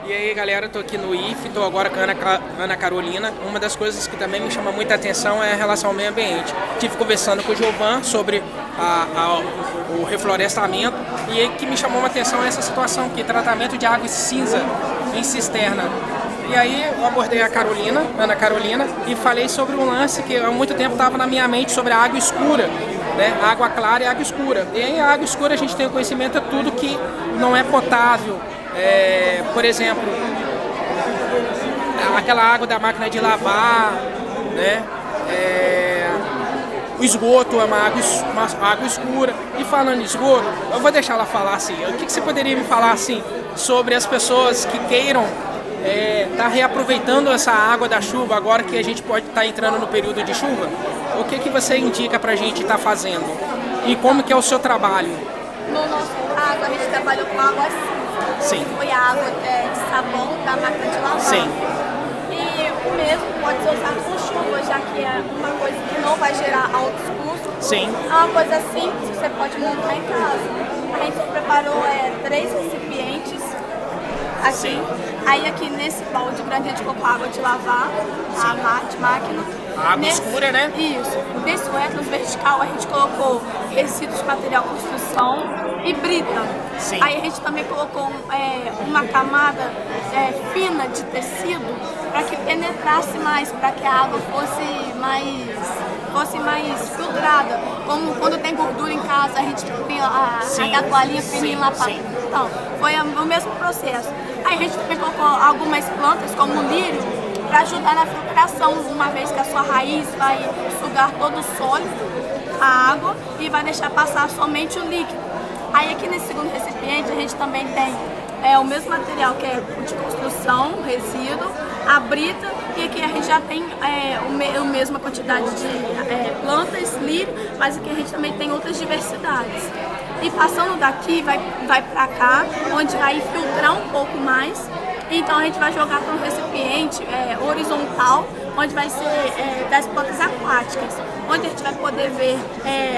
E aí galera, eu tô aqui no IF, tô agora com a Ana Carolina. Uma das coisas que também me chama muita atenção é a relação ao meio ambiente. Tive conversando com o Giovan sobre o reflorestamento e aí que me chamou uma atenção essa situação aqui, tratamento de água cinza em cisterna. E aí eu abordei a Carolina, Ana Carolina, e falei sobre um lance que há muito tempo estava na minha mente sobre a água escura, né? Água clara e água escura. E aí a água escura a gente tem o conhecimento de tudo que não é potável. Por exemplo, aquela água da máquina de lavar, né? O esgoto é uma água escura. E falando em esgoto, eu vou deixar ela falar assim. O que você poderia me falar assim sobre as pessoas que queiram tá reaproveitando essa água da chuva agora que a gente pode estar entrando no período de chuva? O que você indica pra gente estar fazendo? E como que é o seu trabalho? No nosso caso, a gente trabalhou com água cinza. Sim. Que foi a água de sabão da máquina de lavar. Sim. E o mesmo pode ser usado com chuva, já que é uma coisa que não vai gerar altos custos. Sim. É uma coisa simples que você pode montar em casa. A gente preparou 3 recipientes aqui. Sim. Aí aqui nesse balde grande a gente colocou água de lavar, de máquina. Água escura, né? Isso. Nesse wetland vertical a gente colocou resíduos de material de construção e brita. Sim. Aí a gente também colocou uma camada fina de tecido para que penetrasse mais, para que a água fosse mais filtrada. Como quando tem gordura em casa, a gente tem a toalhinha fininha lá para... Então, foi o mesmo processo. Aí a gente também colocou algumas plantas, como o lírio, para ajudar na filtração, uma vez que a sua raiz vai sugar todo o sólido, a água, e vai deixar passar somente o líquido. Aí aqui nesse segundo recipiente a gente também tem o mesmo material que é de construção, resíduo, a brita, e aqui a gente já tem a mesma quantidade de plantas, lírio, mas aqui a gente também tem outras diversidades. E passando daqui vai para cá, onde vai filtrar um pouco mais. Então a gente vai jogar para um recipiente horizontal, onde vai ser das plantas aquáticas, onde a gente vai poder ver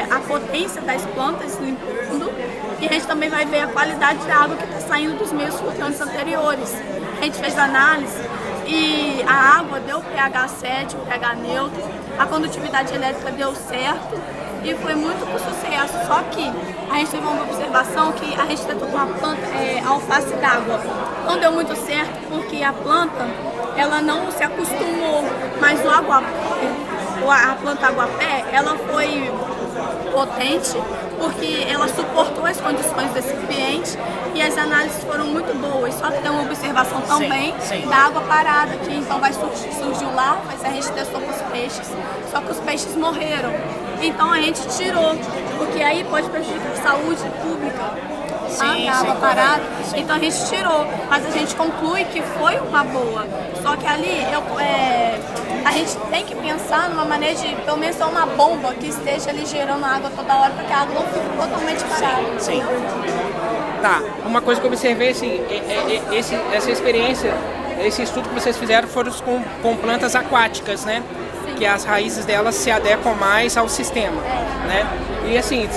a potência das plantas limpando, e a gente também vai ver a qualidade da água que está saindo dos meios filtrantes anteriores. A gente fez análise e a água deu pH 7, pH neutro, a condutividade elétrica deu certo e foi muito com sucesso. Só que a gente teve uma observação que a gente tentou com a planta alface d'água. Não deu muito certo porque a planta ela não se acostumou, mas a planta aguapé ela foi potente porque ela suportou as condições desse ambiente e as análises foram muito boas. Só que tem uma observação também da água parada, que então surgiu larvas, a gente testou com os peixes, só que os peixes morreram. Então a gente tirou, porque aí pode prejudicar a saúde pública. A água parada, então a gente tirou, mas a gente conclui que foi uma boa. Só que ali a gente tem que pensar numa maneira de pelo menos ter uma bomba que esteja ali gerando água toda hora para que a água não fique totalmente parada. Sim. Tá, uma coisa que eu observei assim, essa experiência, esse estudo que vocês fizeram foram com plantas aquáticas, né? Sim. Que as raízes delas se adequam mais ao sistema, né? E assim,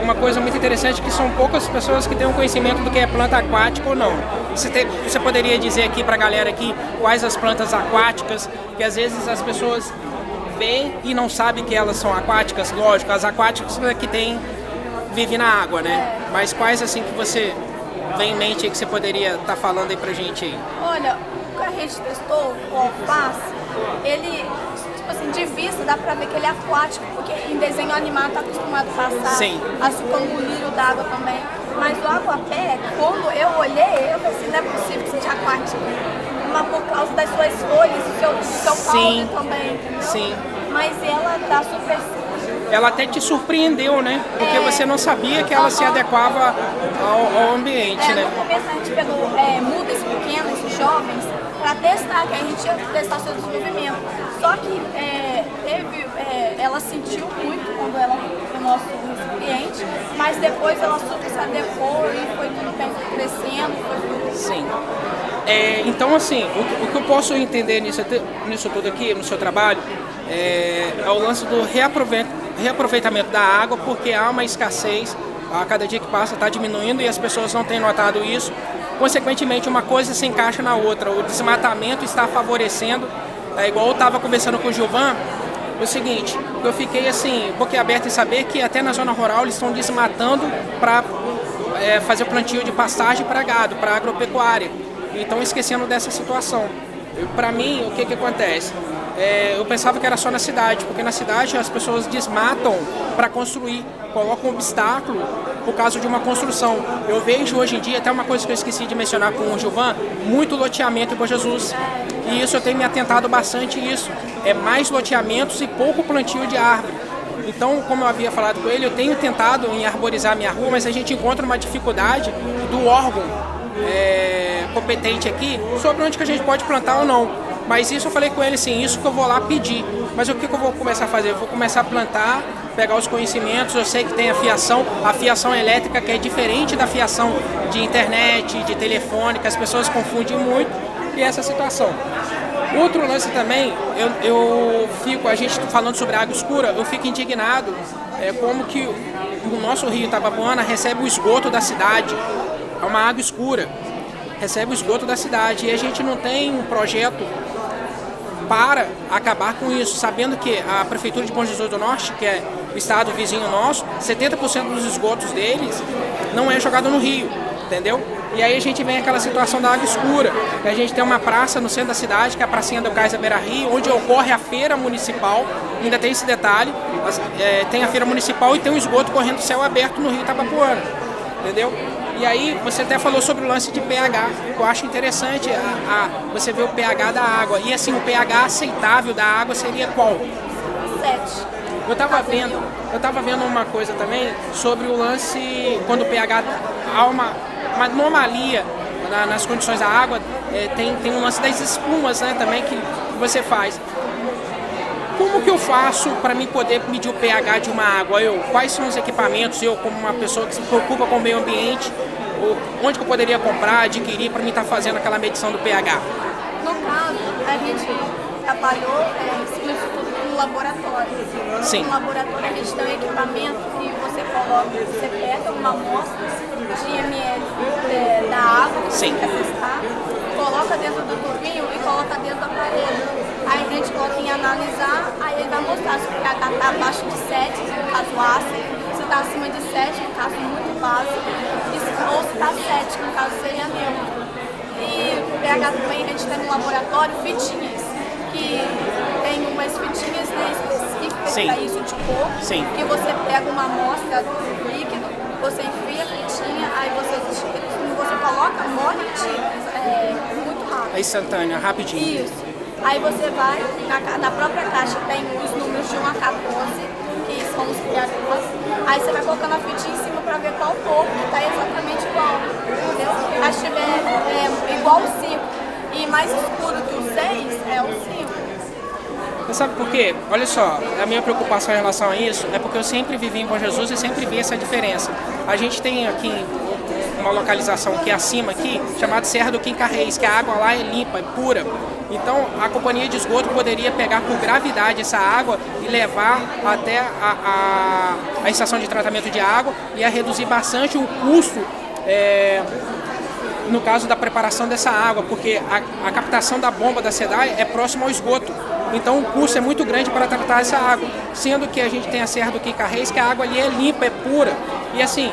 uma coisa muito interessante que são poucas pessoas que têm um conhecimento do que é planta aquática ou não. Você poderia dizer aqui pra galera aqui quais as plantas aquáticas, que às vezes as pessoas veem e não sabem que elas são aquáticas, lógico, as aquáticas que vivem na água, né? Mas quais assim que você vem em mente aí que você poderia estar falando aí pra gente aí? Olha, o que a gente testou, o alface, ele, tipo assim, de vista dá pra ver que ele é aquático, porque em desenho animado tá acostumado a passar, Sim. assim como o lírio d'água também. Mas o aguapé, quando eu olhei, eu pensei, não é possível que seja aquático. Mas por causa das suas folhas, do seu caule também, entendeu? Sim. Mas ela tá super... Ela até te surpreendeu, né? Porque você não sabia que ela se adequava ao ambiente, né? No começo a gente pegou mudas pequenas, jovens, para testar, que a gente ia testar seu desenvolvimento. Só que ela sentiu muito quando ela foi no nosso recipiente, mas depois ela super se adequou e foi tudo bem, foi crescendo, foi tudo. Sim. Então, assim, o que eu posso entender nisso tudo aqui, no seu trabalho, é o lance do reaproveitamento da água, porque há uma escassez, a cada dia que passa está diminuindo e as pessoas não têm notado isso. consequentemente uma coisa se encaixa na outra. O desmatamento está favorecendo, igual eu estava conversando com o Gilvan, o seguinte, eu fiquei assim, boquiaberto em saber que até na zona rural eles estão desmatando para fazer o plantio de pastagem para gado, para agropecuária. E estão esquecendo dessa situação. Para mim, o que acontece? Eu pensava que era só na cidade, porque na cidade as pessoas desmatam para construir, colocam um obstáculo por causa de uma construção. Eu vejo hoje em dia, até uma coisa que eu esqueci de mencionar com o Gilvan, muito loteamento em Bom Jesus. E isso eu tenho me atentado bastante isso. É mais loteamentos e pouco plantio de árvore. Então, como eu havia falado com ele, eu tenho tentado em arborizar minha rua, mas a gente encontra uma dificuldade do órgão competente aqui sobre onde que a gente pode plantar ou não. Mas isso eu falei com ele assim, isso que eu vou lá pedir. Mas o que eu vou começar a fazer? Eu vou começar a plantar, pegar os conhecimentos, eu sei que tem a fiação elétrica que é diferente da fiação de internet, de telefone, que as pessoas confundem muito, e essa situação. Outro lance também, a gente falando sobre a água escura, eu fico indignado como que o nosso rio Itabapoana recebe o esgoto da cidade, é uma água escura, recebe o esgoto da cidade, e a gente não tem um projeto para acabar com isso, sabendo que a Prefeitura de Bom Jesus do Norte, que é o estado vizinho nosso, 70% dos esgotos deles não é jogado no rio, entendeu? E aí a gente vem aquela situação da água escura. A gente tem uma praça no centro da cidade, que é a pracinha do Cais da Beira Rio, onde ocorre a feira municipal, ainda tem esse detalhe, tem a feira municipal e tem um esgoto correndo céu aberto no rio Itabapoana, entendeu? E aí você até falou sobre o lance de pH, que eu acho interessante você ver o pH da água. E assim, o pH aceitável da água seria qual? 7. Eu tava vendo uma coisa também sobre o lance, quando o pH há uma anomalia nas condições da água, tem um lance das espumas, né, também que você faz. Como que eu faço para mim poder medir o pH de uma água? Quais são os equipamentos? Eu, como uma pessoa que se preocupa com o meio ambiente, onde que eu poderia comprar, adquirir para mim estar fazendo aquela medição do pH? No caso, a gente trabalhou no laboratório. Sim. No laboratório a gente tem um equipamento que você pega uma amostra de ml da água que você quer testar, coloca dentro do tubinho e coloca dentro do aparelho. Aí a gente coloca em analisar, aí ele vai mostrar se o pH está abaixo de 7, no caso ácido, se está acima de 7, no caso muito básico, ou se está 7, no caso seria neutro. E o pH também a gente tem no laboratório fitinhas, que tem umas fitinhas específicas para isso de cor, que você pega uma amostra do líquido, você enfia a fitinha, aí você coloca, molha e tira, muito rápido. É instantâneo, rapidinho. Isso. Aí você vai, na própria caixa tem os números de 1 a 14, que são os criadores. Aí você vai colocando a fitinha em cima para ver qual cor que está exatamente igual, entendeu? Aí se tiver igual o 5 e mais escuro que o 6, é o 5. Você sabe por quê? Olha só, a minha preocupação em relação a isso é porque eu sempre vivi em Bom Jesus e sempre vi essa diferença. A gente tem aqui uma localização que é acima aqui, chamada Serra do Quincarreis, que a água lá é limpa, é pura. Então a companhia de esgoto poderia pegar por gravidade essa água e levar até a estação de tratamento de água, e ia reduzir bastante o custo, no caso da preparação dessa água, porque a captação da bomba da SEDAI é próximo ao esgoto. Então o custo é muito grande para tratar essa água, sendo que a gente tem a Serra do Quincarreis, que a água ali é limpa, é pura. E assim,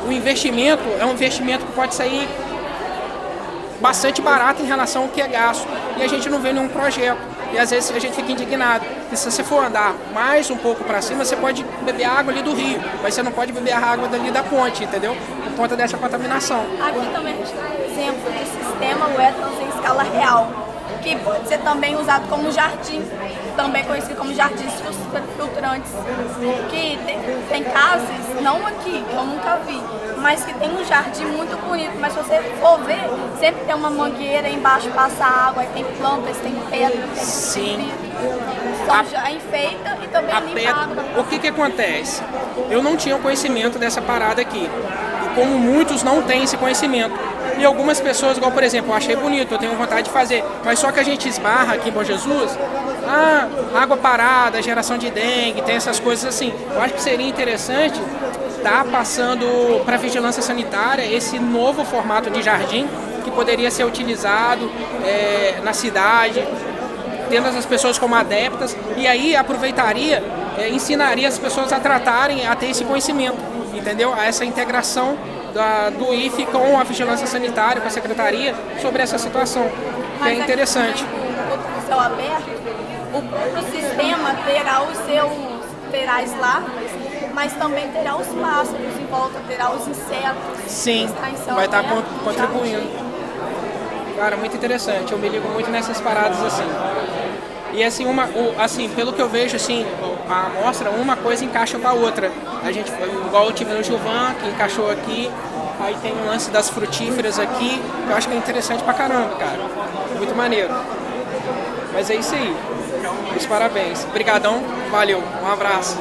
o investimento é um investimento que pode sair bastante barato em relação ao que é gasto. E a gente não vê nenhum projeto. E às vezes a gente fica indignado. E se você for andar mais um pouco para cima, você pode beber a água ali do rio, mas você não pode beber a água dali da ponte, entendeu? Por conta dessa contaminação. Aqui também a gente tem um exemplo do sistema Wetlands em escala real, que pode ser também usado como jardim, também conhecido como jardins filtrantes, que tem casas, não aqui, que eu nunca vi, mas que tem um jardim muito bonito, mas se você for ver, sempre tem uma mangueira embaixo, passa água, aí tem plantas, tem pedra, tem Sim. Então já enfeita e também limpa a água. O que acontece? Eu não tinha conhecimento dessa parada aqui, e como muitos não têm esse conhecimento. E algumas pessoas, igual por exemplo, eu achei bonito, eu tenho vontade de fazer, mas só que a gente esbarra aqui em Bom Jesus, água parada, geração de dengue, tem essas coisas assim. Eu acho que seria interessante estar passando para a vigilância sanitária esse novo formato de jardim, que poderia ser utilizado na cidade, tendo as pessoas como adeptas, e aí aproveitaria, ensinaria as pessoas a tratarem, a ter esse conhecimento, entendeu? A essa integração do IFE com a vigilância sanitária, com a secretaria, sobre essa situação, que é interessante. O céu aberto, o próprio sistema terá as larvas, mas também terá os pássaros em volta, terá os insetos. Sim, vai estar contribuindo. Cara, muito interessante. Eu me ligo muito nessas paradas assim. E assim, pelo que eu vejo, assim, a amostra, uma coisa encaixa com a outra. A gente, igual eu tive no Gilvan, que encaixou aqui. Aí tem um lance das frutíferas aqui, que eu acho que é interessante pra caramba, cara. Muito maneiro. Mas é isso aí. Meus parabéns. Obrigadão, valeu. Um abraço.